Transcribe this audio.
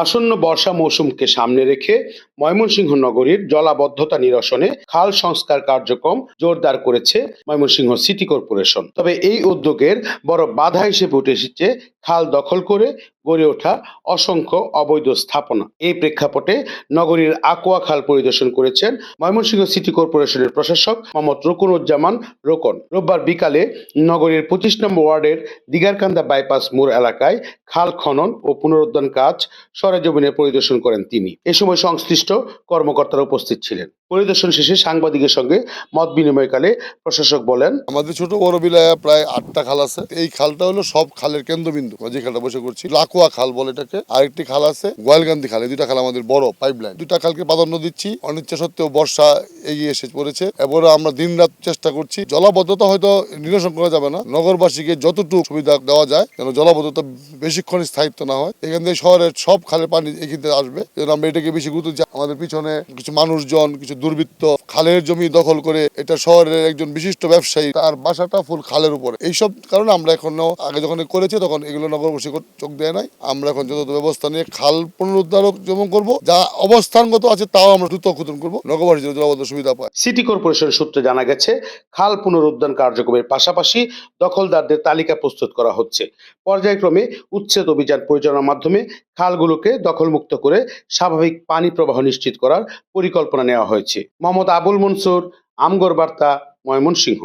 আসন্ন বর্ষা মৌসুমকে সামনে রেখে ময়মনসিংহ নগরীর জলাবদ্ধতা নিরসনে খাল সংস্কার কার্যক্রম জোরদার করেছে ময়মনসিংহ সিটি কর্পোরেশন। তবে এই উদ্যোগের বড় বাধা হিসেবে উঠে এসেছে খাল দখল করে গড়ে ওঠা অসংখ্য অবৈধ স্থাপনা। এই প্রেক্ষাপটে নগরীর আকোয়া খাল পরিদর্শন করেছেন ময়মনসিংহ সিটি কর্পোরেশনের প্রশাসক মোহাম্মদ রুকনুজ্জামান রোকন। রোববার বিকালে নগরীর 25 নম্বর ওয়ার্ডের দিগারকান্দা বাইপাস মোড় এলাকায় খাল খনন ও পুনরুদ্ধার কাজ সরেজমিনে পরিদর্শন করেন তিনি। এ সময় সংশ্লিষ্ট কর্মকর্তারা উপস্থিত ছিলেন। পরিদর্শন শেষে সাংবাদিকের সঙ্গে মত বিনিময়কালে প্রশাসক বলেন, আমাদের ছোট বড় বিলায় প্রায় 8টা খাল আছে। এই খালটা হলো সব খালের কেন্দ্রবিন্দু। যে খালটা বসে করছি লাকুয়া খাল বলে এটাকে। আরেকটি খাল আছে গোয়ালকান্দি খাল। এই দুইটা খাল আমাদের বড় পাইপলাইন। দুইটা খালকে প্রাধান্য দিচ্ছি। অনিচ্ছা সত্ত্বেও বর্ষা এগিয়ে এসে পড়েছে। এবারে আমরা দিন রাত চেষ্টা করছি। জলাবদ্ধতা হয়তো নিরসন করা যাবে না, নগরবাসীকে যতটুকু সুবিধা দেওয়া যায় যেন জলাবদ্ধতা বেশিক্ষণ স্থায়িত্ব না হয়। এখান থেকে শহরের সব খালের পানি এখানে আসবে, যেন আমরা এটাকে বেশি গুরুত্ব দিই। আমাদের পিছনে কিছু মানুষজন, কিছু দুর্বৃত্ত খালের জমি দখল করে এটা শহরের একজন বিশিষ্ট ব্যবসায়ী, তার বাসাটা ফুল খালের উপরে। এইসব কারণে আমরা এখনো আগে যখন করেছি তখন এগুলো নগরবাসী চোখ দেয় নাই। আমরা এখন যত ব্যবস্থা নিয়ে খাল পুনরুদ্ধার যেমন করবো, যা অবস্থানগত আছে তাও আমরা দ্রুত উদ্বোধন করবো, নগরবাসী জলাবদ্ধ সুবিধা পায়। সিটি কর্পোরেশন সূত্রে জানা গেছে, খাল পুনরুদ্ধার কার্যক্রমের পাশাপাশি দখলদারদের তালিকা প্রস্তুত করা হচ্ছে। পর্যায়ক্রমে উচ্ছেদ অভিযান পরিচালনার মাধ্যমে খালগুলোকে দখলমুক্ত করে স্বাভাবিক পানি প্রবাহ নিশ্চিত করার পরিকল্পনা নেওয়া হয়েছে। মোহাম্মদ আবুল মনসুর, আমগর বার্তা, ময়মনসিংহ।